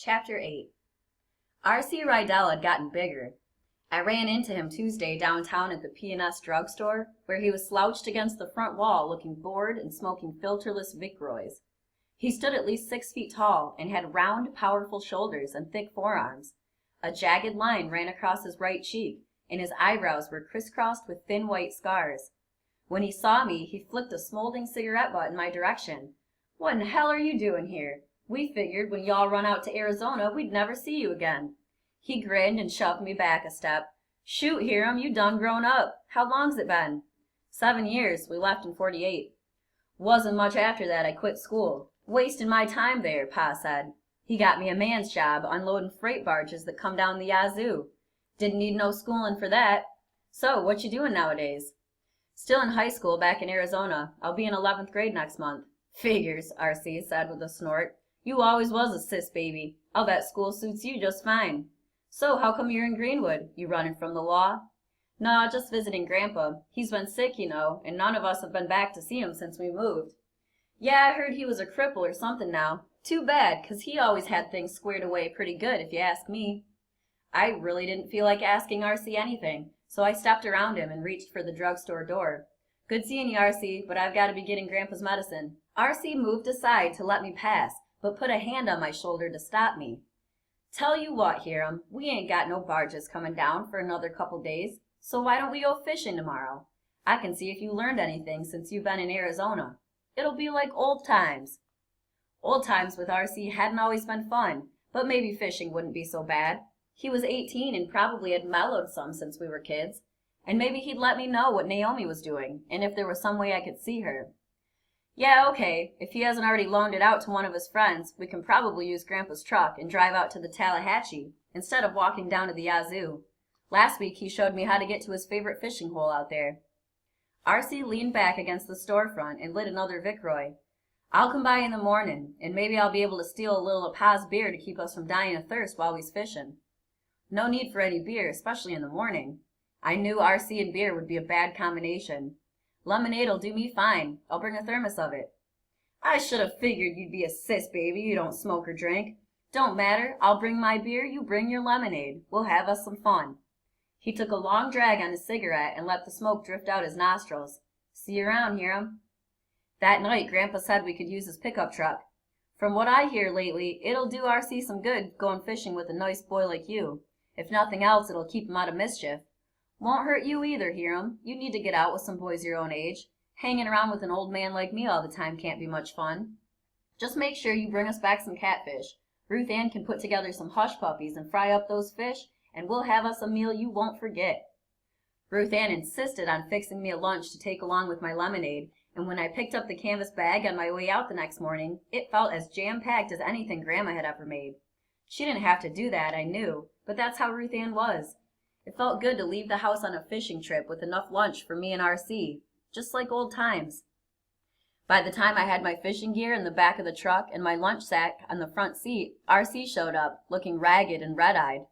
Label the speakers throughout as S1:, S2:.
S1: Chapter 8. R.C. Rydell had gotten bigger. I ran into him Tuesday downtown at the P&S drugstore, where he was slouched against the front wall looking bored and smoking filterless Vicroys. He stood at least 6 feet tall and had round, powerful shoulders and thick forearms. A jagged line ran across his right cheek, and his eyebrows were crisscrossed with thin white scars. When he saw me, he flicked a smoldering cigarette butt in my direction. "What in hell are you doing here? We figured when y'all run out to Arizona, we'd never see you again." He grinned and shoved me back a step. "Shoot, Hiram, you done grown up. How long's it been?" 7 years. We left in '48. "Wasn't much after that I quit school. Wasting my time there," Pa said. "He got me a man's job unloading freight barges that come down the Yazoo. Didn't need no schooling for that. So, what you doing nowadays?" "Still in high school back in Arizona. I'll be in 11th grade next month." "Figures," R.C. said with a snort. "You always was a sis baby. I'll bet school suits you just fine. So, how come you're in Greenwood? You running from the law?" "No, just visiting Grandpa. He's been sick, you know, and none of us have been back to see him since we moved." "Yeah, I heard he was a cripple or something now. Too bad, 'cause he always had things squared away pretty good, if you ask me." I really didn't feel like asking R.C. anything, so I stepped around him and reached for the drugstore door. "Good seeing you, R.C., but I've got to be getting Grandpa's medicine." R.C. moved aside to let me pass, but put a hand on my shoulder to stop me. "Tell you what, Hiram, we ain't got no barges coming down for another couple days, so why don't we go fishing tomorrow? I can see if you learned anything since you've been in Arizona. It'll be like old times." Old times with R.C. hadn't always been fun, but maybe fishing wouldn't be so bad. He was 18 and probably had mellowed some since we were kids, and maybe he'd let me know what Naomi was doing, and if there was some way I could see her. "Yeah, okay. If he hasn't already loaned it out to one of his friends, we can probably use Grandpa's truck and drive out to the Tallahatchie, instead of walking down to the Yazoo. Last week he showed me how to get to his favorite fishing hole out there." R.C. leaned back against the storefront and lit another Vicroy. "I'll come by in the morning, and maybe I'll be able to steal a little of Pa's beer to keep us from dying of thirst while we's fishing." No need for any beer, especially in the morning. I knew R.C. and beer would be a bad combination. "Lemonade'll do me fine. I'll bring a thermos of it." "I should have figured you'd be a sis baby. You don't smoke or drink." "Don't matter. I'll bring my beer, you bring your lemonade. We'll have us some fun." He took a long drag on his cigarette and let the smoke drift out his nostrils. "See you around, Hiram." That night, Grandpa said we could use his pickup truck. From what I hear lately, it'll do R.C. some good going fishing with a nice boy like you. If nothing else, it'll keep him out of mischief. Won't hurt you either, Hiram. You need to get out with some boys your own age. Hanging around with an old man like me all the time can't be much fun. Just make sure you bring us back some catfish. Ruth Ann can put together some hush puppies and fry up those fish, and we'll have us a meal you won't forget. Ruth Ann insisted on fixing me a lunch to take along with my lemonade, and when I picked up the canvas bag on my way out the next morning, it felt as jam-packed as anything Grandma had ever made. She didn't have to do that, I knew, but that's how Ruth Ann was. It felt good to leave the house on a fishing trip with enough lunch for me and R.C., just like old times. By the time I had my fishing gear in the back of the truck and my lunch sack on the front seat, R.C. showed up, looking ragged and red-eyed.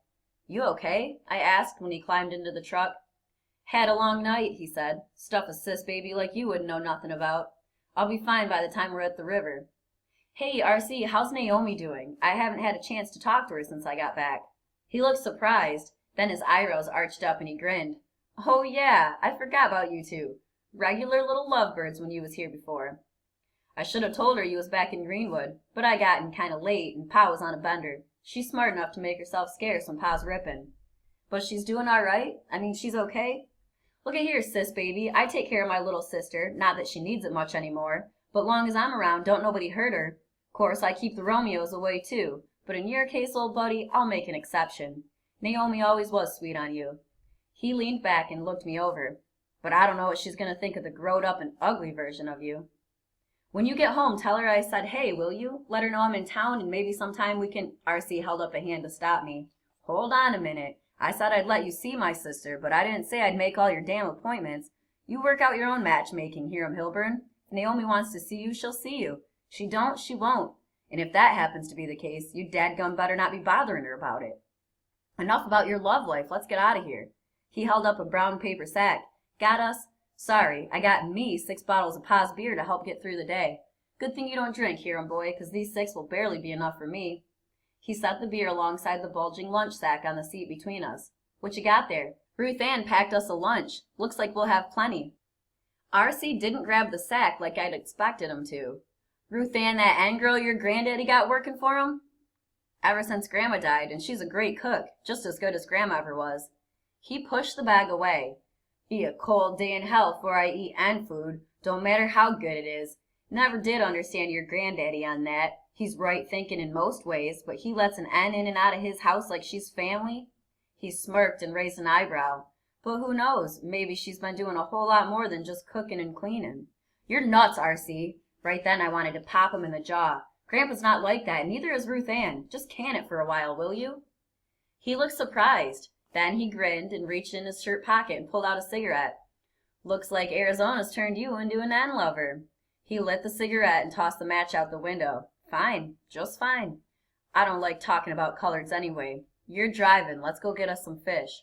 S1: "You okay?" I asked when he climbed into the truck. "Had a long night," he said. "Stuff a sis baby like you wouldn't know nothing about. I'll be fine by the time we're at the river." "Hey, R.C., how's Naomi doing? I haven't had a chance to talk to her since I got back." He looked surprised. Then his eyebrows arched up and he grinned. "Oh, yeah, I forgot about you two. Regular little lovebirds when you was here before." "I should have told her you was back in Greenwood, but I got in kind of late and Pa was on a bender. She's smart enough to make herself scarce when Pa's ripping." "But she's doing all right? I mean, she's okay?" "Look at here, sis baby. I take care of my little sister, not that she needs it much anymore, but long as I'm around, don't nobody hurt her. Course, I keep the Romeos away too, but in your case, old buddy, I'll make an exception. Naomi always was sweet on you." He leaned back and looked me over. "But I don't know what she's going to think of the growed-up and ugly version of you." "When you get home, tell her I said hey, will you? Let her know I'm in town and maybe sometime we can—" R.C. held up a hand to stop me. "Hold on a minute. I said I'd let you see my sister, but I didn't say I'd make all your damn appointments. You work out your own matchmaking, Hiram Hilburn. If Naomi wants to see you, she'll see you. She don't, she won't. And if that happens to be the case, you dadgum better not be bothering her about it. Enough about your love life. Let's get out of here." He held up a brown paper sack. "Got us? Sorry, I got me 6 bottles of Pa's beer to help get through the day. Good thing you don't drink, Hiram boy, 'cause these 6 will barely be enough for me." He set the beer alongside the bulging lunch sack on the seat between us. What you got there? Ruth Ann packed us a lunch. Looks like we'll have plenty. R.C. didn't grab the sack like I'd expected him to. Ruth Ann, that Ann girl your granddaddy got working for him? Ever since Grandma died, and she's a great cook, just as good as Grandma ever was. He pushed the bag away. Be a cold day in hell 'fore I eat Ann food, don't matter how good it is. Never did understand your granddaddy on that. He's right thinking in most ways, but he lets an Ann in and out of his house like she's family. He smirked and raised an eyebrow. But who knows, maybe she's been doing a whole lot more than just cooking and cleaning. You're nuts, R.C. Right then I wanted to pop him in the jaw. Grandpa's not like that, and neither is Ruth Ann. Just can it for a while, will you? He looked surprised. Then he grinned and reached in his shirt pocket and pulled out a cigarette. Looks like Arizona's turned you into an Ann lover. He lit the cigarette and tossed the match out the window. Fine, just fine. I don't like talking about coloreds anyway. You're driving. Let's go get us some fish.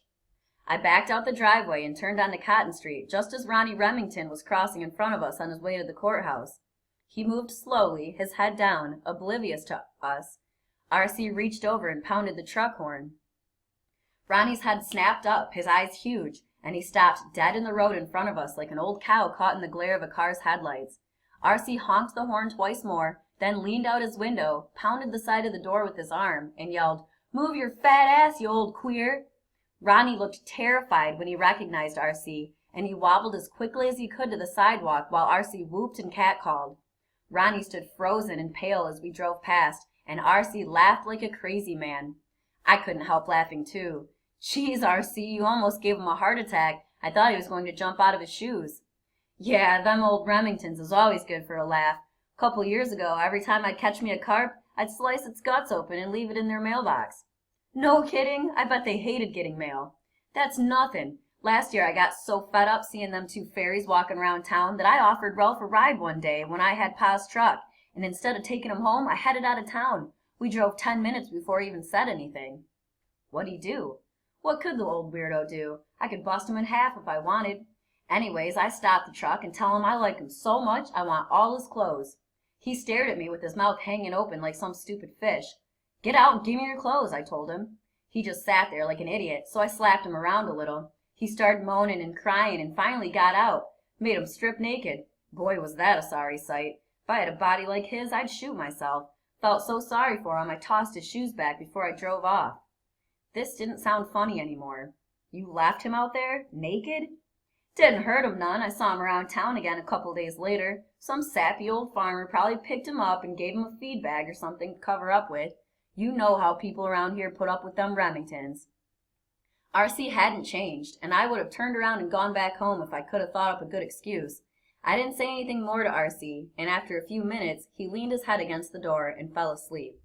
S1: I backed out the driveway and turned onto Cotton Street just as Ronnie Remington was crossing in front of us on his way to the courthouse. He moved slowly, his head down, oblivious to us. R.C. reached over and pounded the truck horn. Ronnie's head snapped up, his eyes huge, and he stopped dead in the road in front of us like an old cow caught in the glare of a car's headlights. R.C. honked the horn twice more, then leaned out his window, pounded the side of the door with his arm, and yelled, "Move your fat ass, you old queer!" Ronnie looked terrified when he recognized R.C., and he wobbled as quickly as he could to the sidewalk while R.C. whooped and catcalled. Ronnie stood frozen and pale as we drove past, and R.C. laughed like a crazy man. I couldn't help laughing, too. "Geez, R.C., you almost gave him a heart attack. I thought he was going to jump out of his shoes." "Yeah, them old Remingtons is always good for a laugh. A couple years ago, every time I'd catch me a carp, I'd slice its guts open and leave it in their mailbox." "No kidding? I bet they hated getting mail." "That's nothing. Last year I got so fed up seeing them two fairies walking around town that I offered Ralph a ride one day when I had Pa's truck, and instead of taking him home, I headed out of town. We drove 10 minutes before he even said anything." "What'd he do?" "What could the old weirdo do? I could bust him in half if I wanted. Anyways, I stopped the truck and tell him I like him so much I want all his clothes. He stared at me with his mouth hanging open like some stupid fish. 'Get out and give me your clothes,' I told him. He just sat there like an idiot, so I slapped him around a little. He started moaning and crying and finally got out. Made him strip naked. Boy, was that a sorry sight. If I had a body like his, I'd shoot myself. Felt so sorry for him I tossed his shoes back before I drove off." This didn't sound funny anymore. "You left him out there, naked?" "Didn't hurt him none. I saw him around town again a couple days later. Some sappy old farmer probably picked him up and gave him a feed bag or something to cover up with. You know how people around here put up with them Remingtons." R.C. hadn't changed, and I would have turned around and gone back home if I could have thought up a good excuse. I didn't say anything more to R.C., and after a few minutes he leaned his head against the door and fell asleep.